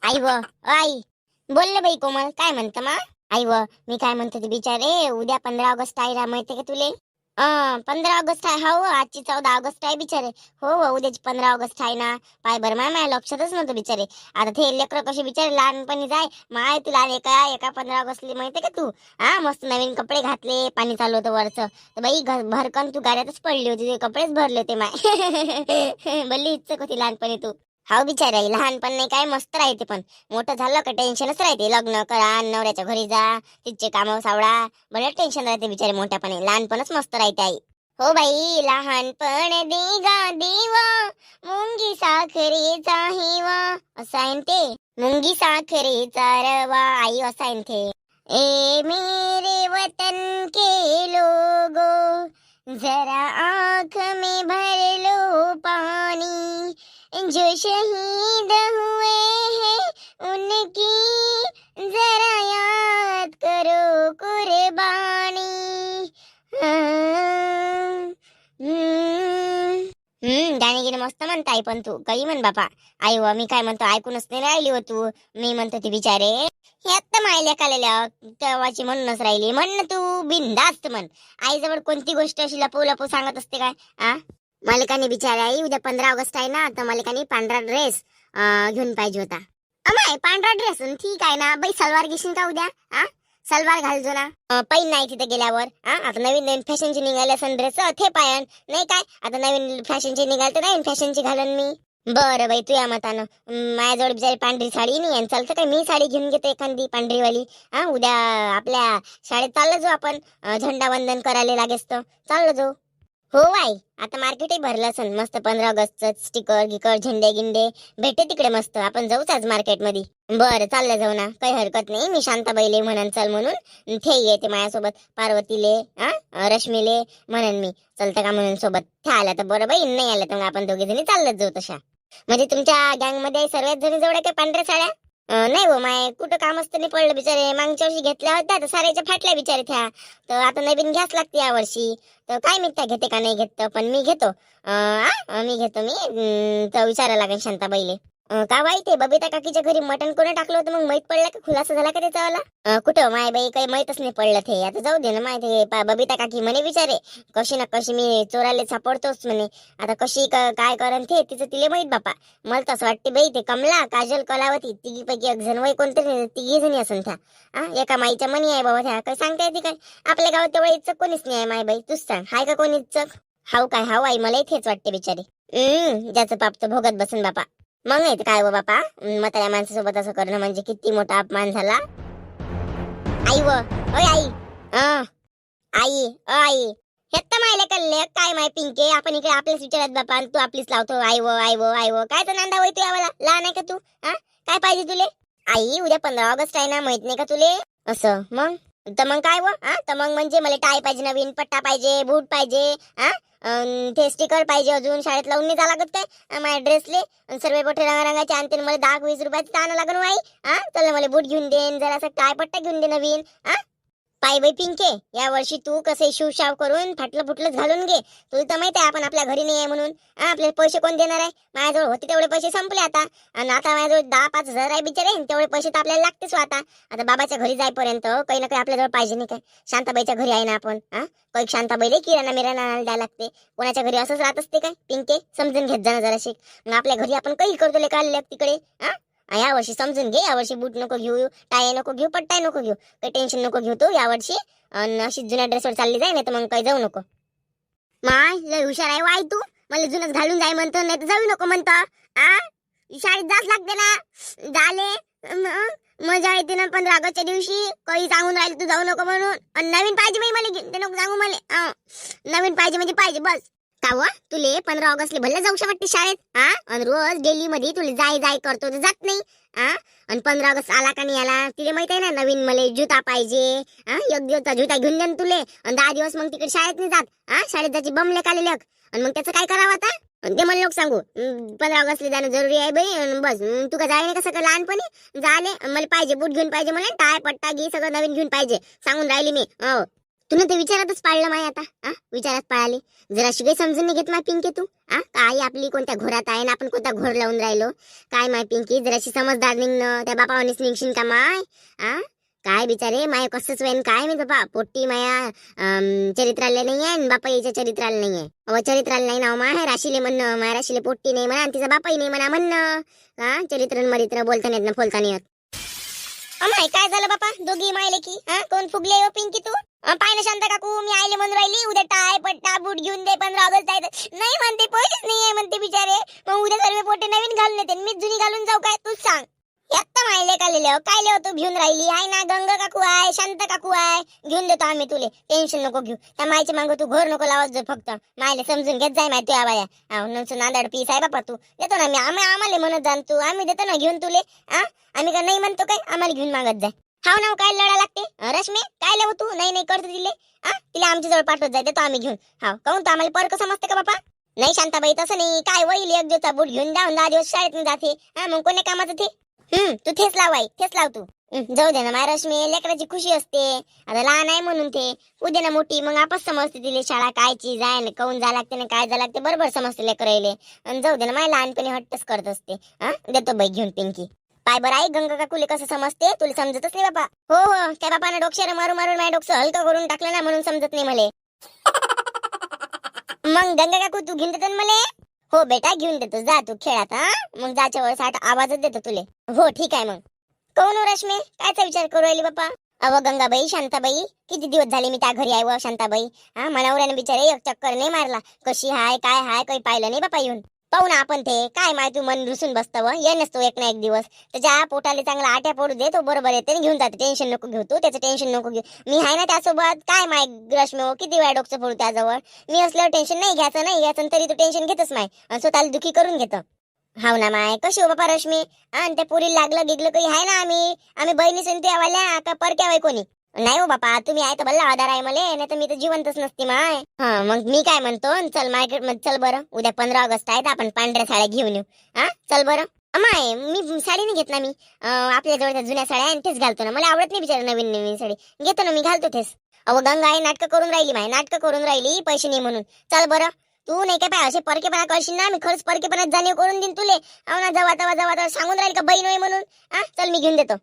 आई व आई बोल बाई कोमल, काय म्हणत मा? आई व मी काय म्हणतो ते बिचारे, उद्या 15 ऑगस्ट आहे, माहिती का तुले? 15 ऑगस्ट आहे. हो, आजची 14 ऑगस्ट आहे बिचारे. हो हो, उद्याची 15 ऑगस्ट आहे ना. पाय बरं माय लक्षातच नव्हतं बिचारे. आता ते लेकर कसे बिचारे लहानपणी जाय माय, तुला एका एका 15 ऑगस्टला माहिती का तू? मस्त नवीन कपडे घातले, पाणी चालू होतं वरचं, तर बाई भरकन तू गाड्यातच पडली होती, ते कपडेच भरले होते माय. बल्ली इच्छुक होती लहानपणी तू. हाव बिचारा, लहानपण नाही काय मस्त राहते, पण मोठं झालं का टेन्शनच राहते. लग्न करा, नवऱ्याच्या घरी जा, तिचे कामं सावळा, बरं टेन्शन राहते बिचारे मोठ्यापणे. लहानपणच मस्त राहते आई. हो बाई, लहानपण देगा देवा, मुंगी साखरेचा हिवा, असं आहे न ते. मुंगी साखरेचा रवा, आई असं आहे न ते. ए मेरे वतन के लोगो, जरा आँख में भर लो पानी, जो शहीद हुए हैं उनकी जरा याद करो कुर्बानी. गाणे गिणे मस्त म्हणताय, पण तू काही म्हण बापा. आई व मी काय म्हणतो ऐकूनच नाही राहिली हो तू. मी म्हणतो ती बिचारे हे आत्ता मायल्या कालेल्या तेव्हाची म्हणूनच राहिली. म्हण ना तू बिनधास्त म्हण. आईजवळ कोणती गोष्ट अशी लपू लपू सांगत असते काय? मालिकाने बिचारे आई, उद्या 15 ऑगस्ट आहे ना, तर मालिकाने पांढरा ड्रेस घेऊन पाहिजे होता. अमाय पांढरा ड्रेस ठीक आहे ना बाई. सलवार घेशील का उद्या? सलवार घालजो ना. पैन नाही तिथे गेल्यावर. आता नवीन नवीन फॅशनची निघाले असन ड्रेस, ते पायन नाही काय. आता नवीन फॅशनची निघाल तर नवीन फॅशनची घालन मी. बरं बाई, तू या मतानं. माझ्याजवळ बिचारी पांढरी साडी नाही, आणि चालतं काय मी साडी घेऊन घेते एखादी पांढरीवाली. उद्या आपल्या शाळेत चाललं जाऊ आपण, झेंडा वंदन करायला लागेस तर चाललं जाऊ. हो आई, आता मार्केटही भरलं असेल मस्त. 15 ऑगस्टचं स्टिकर गिकर झेंडे गिंडे भेटे तिकडे मस्त. आपण जाऊच आज मार्केटमध्ये. बरं चाललं जाऊ ना, काही हरकत नाही. मी शांताबाईले म्हणन चल म्हणून, ते येते माझ्यासोबत. पार्वतीले रश्मीले म्हणन मी चलतं का म्हणून सोबत. ते आल्या तर बरं बाई, नाही आल्या तर मग आपण दोघे जणी चाललंच जाऊ तशा. म्हणजे तुमच्या गँग मध्ये सर्वात जणी जवळ काही पांढऱ्या साड्या? नाही हो माय, कुठं काम असतं नाही पडलं बिचारे. मागच्या वर्षी घेतल्या होत्या तर साऱ्याच्या फाटल्या बिचारे त्या. तर आता नवीन घ्यास लागते या वर्षी. तर काय मी त्या घेते का नाही घेत, पण मी घेतो. मी घेतो मी. तर विचारायला लागेल शांताबाईले. का बाई, ते बबिता काकीच्या घरी मटण कोणी टाकलं होतं, मग माहित पडलं का? खुलासा झाला का त्याचावाला? कुठं माय बाई, काही माहितच नाही पडलं ते. आता जाऊ दे ना माय. ते बबिता काकी म्हणे बिचारे कशी ना कशी मी चोराले सापडतोच म्हणे. आता कशी काय करन ते तिचं तिले माहित बापा. मला तसं वाटते बाई, ते कमला काजल कलावती तिघीपैकी एक जण वय कोणतरी तिघी जणी असन त्या. एका माईच्या मनी आहे बाबा त्या. काही सांगता येते काय? आपल्या गावात तेवढं इच्छक कोणीच नाही आहे माय बाई. तूच सांग, हाय का कोणी इच्छक? हाव काय? हाव आई, मला इथेच वाटते बिचारी. ज्याचं पाप तो भोगत बसून बापा. मग नाही काय हो बापा, म्हाताऱ्या माणसासोबत असं करणं म्हणजे किती मोठा अपमान झाला. आई व ओय आई, आई आई हेत्ता मायले कल्ले काय माय पिंके, आपण इकडे आपल्याच विचारात बापा, तू आपलीच लावतो आई व आई व आई व. काय तर नांदा होय तू यावाला? लहान आहे का तू? काय पाहिजे तुले? आई उद्या 15 ऑगस्ट आहे ना, माहित नाही का तुले? असं मग तर मग काय व? तर मग म्हणजे मला टाय पाहिजे, नवीन पट्टा पाहिजे, बूट पाहिजे, ते स्टिकर पाहिजे, अजून शाळेत लावून नाही जा लागत काय माझ्या ड्रेसले? सर्व मोठे रंगारंगाचे आणते, मला 10-20 रुपयाचे आणा लागन आई. चल मला बूट घेऊन देन, जरासा टाय पट्टा घेऊन दे नवीन. पाय बाई पिंके, या वर्षी तू कसे शिवशाव करून फाटलं फुटलंच घालून घे. तुला तर माहिती आहे आपण आपल्या घरी नाही आहे म्हणून. आपल्याला पैसे कोण देणार आहे? माझ्याजवळ होते तेवढे पैसे संपले आता, आणि आता माझ्याजवळ 10-5 हजार आहे बिचारे. तेवढे पैसे तर आपल्याला लागतेच आता. आता बाबाच्या घरी जाईपर्यंत काही ना काही आपल्याजवळ पाहिजे नाही काय? शांताबाईच्या घरी आहे ना आपण. काही शांताबाईले किराणा मिराणा द्यायला लागते. कोणाच्या घरी असंच राहत असते काय पिंके? समजून घेत जाणं जराशी. मग आपल्या घरी आपण काही करतो ले का तिकडे. या वर्षी समजून घे. या वर्षी बूट नको घेऊ, टाय नको घेऊ, पट्टाय नको घेऊ, काही टेन्शन नको घेऊ तू या वर्षी. आणि अशी जुन्या ड्रेसवर चालली जाय, नाही तर मग काही जाऊ नको. माय लय हुशार आहे वाय तू. मला जुनच घालून जाय म्हणतो, नाही तर जाऊ नको म्हणतो. शाळेत जाच लागते ना, झाले मजा येते ना 15 ऑगस्टच्या दिवशी. काही सांगून राहिले तू जाऊ नको म्हणून. आणि नवीन पाहिजे बाई मला, ते नको सांगू मला. नवीन पाहिजे म्हणजे पाहिजे बस. का व तुले 15 ऑगस्टला भल्ला जाऊशा वाटते शाळेत? आणि रोज डेली मध्ये तुला जाय जाय करतो तर जात नाही. आणि 15 ऑगस्ट आला का नाही आला, तिला माहित आहे ना नवीन मला जुता पाहिजे. एक दिवस जुता घेऊन दे तुले, आणि 10 दिवस मग तिकडे शाळेत नाही जात. शाळेत जायची बमले काले लेक. आणि मग त्याचं काय करावं आता? ते मला लोक सांगू 15 ऑगस्टला जाणं जरुरी आहे बाई. बस तू का जाय नाही का सगळं लहानपणी? झाले मला पाहिजे बूट घेऊन पाहिजे, मला टाय पट्टा घे सगळं नवीन घेऊन पाहिजे सांगून राहिली मी. तुला ते विचारातच पाळलं माय आता. विचारात पाळाले. जरा काही समजून नाही घेत माय पिंकी तू. काय आपली कोणत्या घोरात आहे ना आपण कोणत्या घोर लावून राहिलो. काय माय पिंकी जराशी समजदार निघणं त्या बापावानीच निघशील का माय. काय बिचारे माय कसंच वेन काय मी बापा पोट्टी माया चरित्राला नाही आहे बापा याच्या चरित्राला नाही आहे. चरित्राला नाही ना माय राशीले म्हणणं माय राशीले पोट्टी नाही म्हणा आणि तिचा बापाही नाही म्हणा म्हणणं. चरित्र मरित्र बोलता नाही ना फोलता नाही. अमाय काय झालं बापा दोघी मायले की कोण फुगले हो पिंकी तू. पाय ना शांत काकू मी आईले म्हणून राहिली उद्या टाय पट्टा बूट घेऊन दे 15 ऑगस्ट आहे नाही म्हणते पैसेच नाही आहे म्हणते बिचारे. मग उद्या सर्व पोटे नवीन घालून येते मीच जुनी घालून जाऊ काय तूच सांग. यात्ता मायले कालेले काय ले तू घेऊन राहिली आहे ना गंगा काकू आहे शांत काकू आहे घेऊन देतो आम्ही तुले टेन्शन नको घेऊ. त्या मायच्या मागं तू घोर नको लावत जो फक्त मायले समजून घेत जाय माय तू आवाया नसून नांदाड पीस आहे बापा तू देतो ना मी आम्हाला म्हणत जाण तू आम्ही देतो ना घेऊन तुले. आम्ही का नाही म्हणतो काय आम्हाला घेऊन मागत जाय. हाव ना काय लढा लागते रश्मी काय लेव तू नाही नाही करतो तिले तिला आमच्या जवळ पाठवत जाय देतो आम्ही घेऊन. हाव काहून तू आम्हाला परक समजते का बापा. नाही शांताबाई तसं नाही काय वईल एक दिवसा बूट घेऊन जाऊन 10 दिवस शाळेत नाही जाते मग कोणी कामाचं ते. तू थेच लाव आई थेच लाव तू. जाऊ दे ना माय रश्मी लेकराची खुशी असते आता लहान आहे म्हणून ते उद्या ना मोठी मग आपस समजते तिले शाळा काय चीज आहे काऊन जा लागते ना काय जा लागते बरोबर समजते लेकरायले. आणि जाऊ दे ना माय लहानपणी हट्टच करत असते. देतो बाई घेऊन पिंकी. पाय बरं आई गंगा काकुले कसं समजते तुला समजतच नाही बापा. हो त्या बापानं डोक्याला मारून मारून माझ्या डोकं हलकं करून टाकलं ना म्हणून समजत नाही मले. मग गंगा काकू तू घेऊन देतो मले. हो बेटा घेऊन देतो जा तू खेळात मग जाच्या वेळेस आवाजच देतो तुले. हो ठीक आहे मग. कोण हो रश्मी कायचा विचार करू राहिली बापा. अव गंगाबाई शांताबाई किती दिवस झाले मी त्या घरी आहे व शांताबाई मनावऱ्याने बिचारे एक चक्कर नाही मारला कशी हाय काय हाय काही पाहिलं नाही बापा येऊन. पाहू ना आपण ते काय माय तू मन रुसून बसतं ये नसतो एक ना एक दिवस त्याच्या पोटाला चांगला आट्या पडू दे तो बरोबर येते घेऊन जाते टेन्शन नको घेऊ तू त्याचं टेन्शन नको घेऊ मी आहे ना त्यासोबत. काय माय रश्मी हो किती वेळा डोकं फोडू त्याजवळ मी असल्यावर टेन्शन नाही घ्यायचं तरी तू टेन्शन घेतच माय स्वतःला दुखी करून घेतं. हाव ना माय कशी हो बापा रश्मी आणि त्या पुरीला लागलं गिगलं काही आहे ना आम्ही बहिणी संती आवाल्या का परक्या वय कोणी नाही हो बापा तुम्ही आहे तर भल्ला आधार आहे मला नाही तर मी तर जिवंतच नसती माय. मग मी काय म्हणतो चल मार्केट मध्ये चल बरं उद्या 15 ऑगस्ट आहे आपण पांढऱ्या साड्या घेऊन येऊ. चल बरं. अमाय मी साडी नाही घेत ना मी आपल्या जवळ त्या जुन्या साड्या आणि तेच घालतो ना मला आवडत नाही बिचार नवीन नवीन साडी घेतो ना मी घालतो तेच. अहो गंगा आहे नाटकं करून राहिली माय नाटकं करून राहिली पैसे नाही म्हणून. चल बरं तू नाही काय पाय असे परकेपणा करशील ना मी खरंच परकेपणात जाणीव करून देईन तुले. अहो ना जवा सांगून राहील का बहीण होय म्हणून. चल मी घेऊन देतो.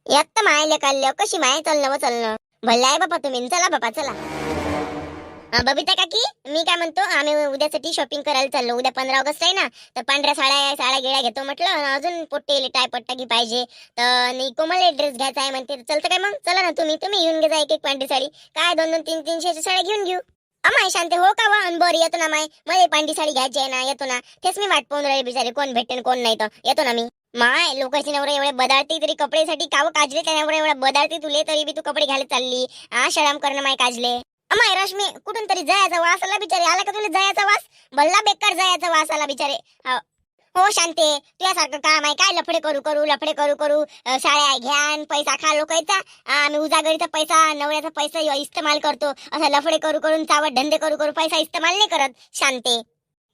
यात मायले काढलं कशी माय चलणं भल्ला आहे बापा तुम्ही चला बापा चला. बबिता काकी मी काय म्हणतो आम्ही उद्यासाठी शॉपिंग करायला चाललो उद्या 15 ऑगस्ट आहे ना तर पांढऱ्या साड्या गेळ्या घेतो म्हटलं अजून पोट्टे टाय पट्टा की पाहिजे तर कोमल ड्रेस घ्यायचा आहे म्हणते चलतं काय मग चला ना तुम्ही घेऊन घे जा एक पांढरी साडी काय 2-2 300 साड्या घेऊन घेऊ. अमाय शांत हो का वा बरं येतो ना माय मला पांढरी साडी घ्यायची आहे ना येतो ना तेच मी वाट पाहून राहिले बिचारे कोण भेटेन कोण नाही तर येतो ना मी. माय लोकांची नवरे एवढे बदाळते तरी कपडेसाठी काव काजले त्या नवरे एवढ्या बदाळते तुले तरी बी तू कपडे घालत चालली शराम करणं माय काजले. अमाय रश्मी कुठून तरी जायचा वास आला बिचारे आला का तुला जायचा वास भल्ला बेकार जायचा वास आला बिचारे. हो शांते तुझ्यासारखं काम आहे काय लफडे करू साड्या घ्यान पैसा खा लोकांचा आम्ही उजागरीचा पैसा नवऱ्याचा पैसा इस्तेमाल करतो असा लफडे करून चावट धंदे करू पैसा इस्तेमाल नाही करत शांते.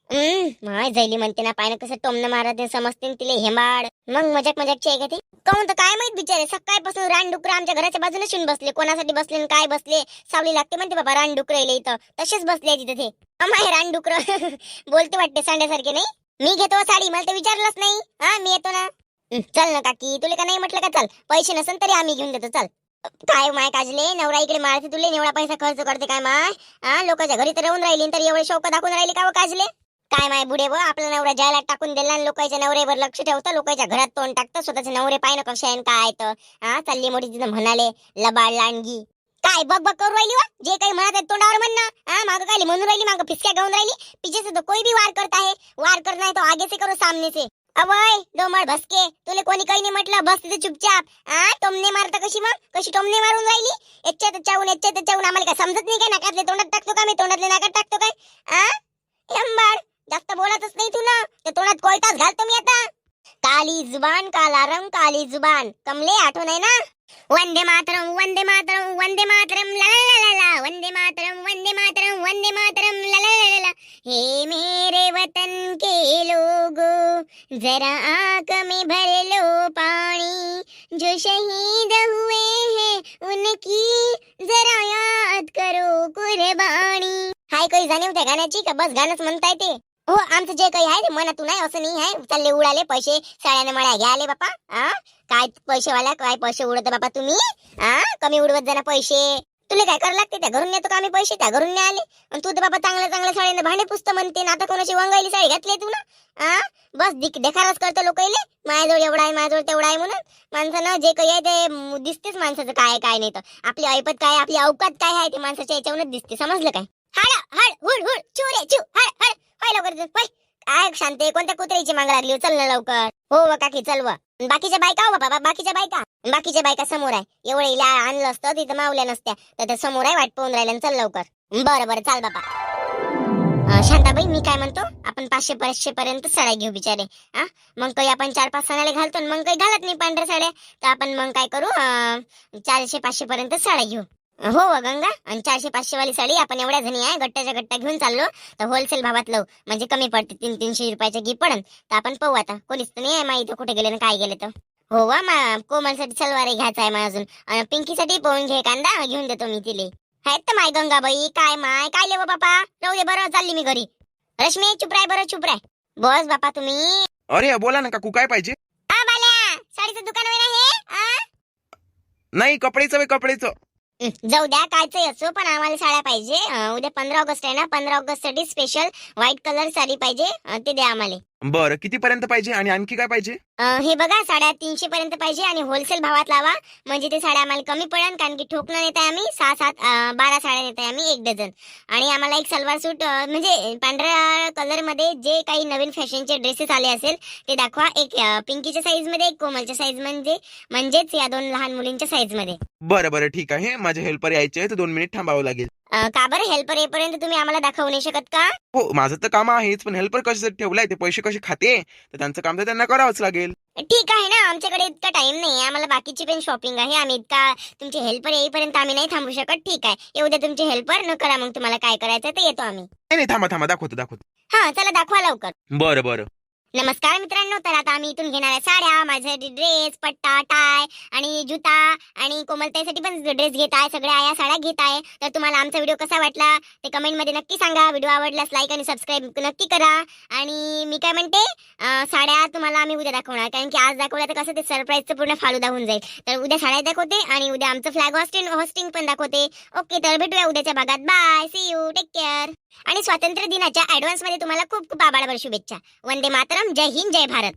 माय जैली म्हणते ना पायनं कसं टोमनं मारत समजते तिले हेमाड मग मजाकची आहे का ती काहून तर काय माहित बिचारे सकाळपासून रानडुकर आमच्या घराच्या बाजूने शिवून बसले कोणासाठी बसले काय बसले सावली लागते म्हणते बाबा रानडुकर इथं तसेच बसले तिथे ते. अमाय रानडुकर बोलते वाटते सांड्यासारखे नाही. मी घेतो साडी मला ते विचारलंच नाही मी येतो ना. चल ना काकी तुला का नाही म्हटलं का चल पैसे नसेल तरी आम्ही घेऊन देतो चल. काय माय काजले नवरा इकडे मारते तुले एवढा पैसा खर्च करते काय माय लोकांच्या घरी तर राहून राहिली तरी एवढे शौक दाखवून राहिली का काजले. काय माय बुडे व आपला नवरा जायला टाकून दिला आणि लोकांच्या नवऱ्यावर लक्ष ठेवतं लोकांच्या घरात तोंड टाकतं स्वतःचे नवरे पाय ना कशा आहे काय तर चालली मोठी तिथं म्हणाले लबाड लांडगी काय बघ करू राहिली वा जे काही म्हणत आहे तोंडावर म्हणणं मागं काय म्हणून राहिली मागं फिसक्या गाऊन राहिली पीछे से तो कोई भी वार करता है वार करना है तो आगे से करो सामने से. अवय डोमड भसके तुले कोणी काही नाही म्हटलं बस तिथे चुपचाप टोमने मारता कशी टोमने मारून राहिली याच्यात आम्हाला काय समजत नाही काय नाकातले तोंडात टाकतो का मी तोंडातले नाकात टाकतो काय हेंबाड जास्त बोलतच नाही तू ना त्या तोंडात कोयताच घालतो मी आता. काली जुबान काला रंग काली जुबान कमले आठवण आहे ना. वंदे मातरम वंदे मातरम वंदे मातरम ला ला ला ला वंदे मातरम वंदे मातरम वंदे मातरम ला ला ला ला. हे मेरे वतन के लोगो जरा आंख में भर लो पानी जो शहीद हुए हैं उनकी जरा याद मत करो कुर्बानी. हाय काही जाणीव त्या गाण्याची का बस गाणंच म्हणताय ते? हो आमचं जे काही आहे ते मनातून आहे, असं नाही आहे चालले उडाले पैसे शाळेने मळ्या घ्याले बापा. काय पैसेवाल्या काय पैसे उडवते बापा तुम्ही. कमी उडवत जाना पैसे. तुला काय करायला लागते, त्या घरून नेतो का आम्ही पैसे, त्या घरून नाही आले. आणि तू तर बाबा चांगल्या चांगल्या शाळेने भांडे पुसतं म्हणते ना, आता कोणाची वंगाईली साडी घातली तू ना. बस देखारच करतो लोकांना माझ्याजवळ एवढा आहे माझ्याजवळ तेवढा आहे म्हणून. माणसानं जे काही आहे ते दिसतेच माणसाचं काय आहे काय नाही. तर आपली ऐपत काय आपली अवकात काय आहे ते माणसाच्या याच्यावरच दिसते, समजलं काय. हड हड हुड हुड चू रे चू हड हड होय लवकर होय. काय शांते कोणत्या कुत्र्याची माग लागली हो? चल ना लवकर. हो व काकी चल व. बाकीच्या बायका हो बाबा बाकीच्या बायका समोर आहे. एवढं इला आणलं असतं तिथं मावल्या नसत्या तर ते समोर आहे वाट पाहून राहिल्या. चल लवकर. बरं बरं चाल बाबा. शांताबाई मी काय म्हणतो, आपण 500 पर्यंत साड्या घेऊ बिचारे. मग काही आपण 4-5 सणाले घालतो मग काही घालत नाही पांढऱ्या साड्या. तर आपण मग काय करू 400-500 पर्यंत साड्या घेऊ. हो गंगा. आणि 400-500 वाली साडी आपण एवढ्या जणी आहे गट्ट्याच्या गट्टा घेऊन चाललो तर होलसेल भावात लावू म्हणजे कमी पडते. 300 रुपयाच्या घी पडन. तर आपण पाहू आता कोणीच तर नाही आहे माहिती कुठे गेले ना काय गेले तर. हो वा कोमलसाठी सलवार घ्यायचा आहे मला अजून. पिंकीसाठी पोहून घे कांदा घेऊन देतो मी तिले. आहेत तर माय गंगाबाई काय माय काय लेव बापा. राहू दे बरं चालली मी घरी. रश्मी चुप राय बरं चुप राय. बस बापा तुम्ही. अरे बोला ना काकू काय पाहिजे. बाल्या साडीचं दुकान वगैरे आहे. नाही कपडेचं. जाऊ द्या कायच असो पण आम्हाला साड्या पाहिजे. उद्या 15 ऑगस्ट आहे ना, 15 ऑगस्ट साठी स्पेशल व्हाईट कलर साडी पाहिजे. ते द्या आम्हाला. बरं किती पर्यंत पाहिजे आणि आणखी काय पाहिजे. हे बघा साड्या 300 पर्यंत पाहिजे आणि होलसेल भावात लावा म्हणजे ते साड्या आम्हाला कमी पडेल. कारण की ठोकणं नेत आहे आम्ही 12 साड्या नेत आहे आम्ही 1 डझन. आणि आम्हाला एक सलवार सूट म्हणजे पांढऱ्या कलर मध्ये जे काही नवीन फॅशनचे ड्रेसेस आले असेल ते दाखवा. एक पिंकीच्या साईज मध्ये एक कोमलच्या साईज म्हणजेच या 2 लहान मुलींच्या साईज मध्ये. बरं ठीक आहे. माझे हेल्पर यायचे आहे तर 2 मिनिट थांबावं लागेल. का बरं हेल्पर येईपर्यंत तुम्ही आम्हाला दाखवू नाही शकत का. हो माझं तर काम आहेच पण हेल्पर कशासाठी ठेवलाय ते पैसे कसे खाते तर त्यांचं काम तर त्यांना करावंच लागेल. ठीक आहे ना आमच्याकडे इतका टाइम नाही. आम्हाला बाकीची पण शॉपिंग आहे. आम्ही इतका तुमचे हेल्पर येईपर्यंत आम्ही नाही थांबू शकत. ठीक आहे येऊ द्या तुमचे हेल्पर न करा मग तुम्हाला काय करायचं ते येतो आम्ही. नाही थांबा दाखवतो. हा चला दाखवा लवकर. बरं. नमस्कार मित्रांनो. तर आता आम्ही इथून घेणार आहे साड्या. माझ्यासाठी ड्रेस पट्टा टाय आणि जुता आणि कोमलताईसाठी पण ड्रेस घेत आहे. सगळ्या या साड्या घेत आहे. तर तुम्हाला आमचा व्हिडिओ कसा वाटला ते कमेंट मध्ये नक्की सांगा. व्हिडिओ आवडल्यास लाईक आणि सबस्क्राईब नक्की करा. आणि मी काय म्हणते साड्या तुम्हाला आम्ही उद्या दाखवणार कारण की आज दाखवल्या तर कसं ते सरप्राईजचं पूर्ण फालुदा होऊन जाईल. तर उद्या साड्या दाखवते आणि उद्या आमचं फ्लॅग होस्टिंग पण दाखवते. ओके तर भेटूया उद्याच्या भागात. Bye see you take care. आणि स्वातंत्र्य दिनाच्या ऍडव्हान्स मध्ये तुम्हाला खूप खूप आभाळ शुभेच्छा. वंदे मातरम. जय हिंद जय भारत.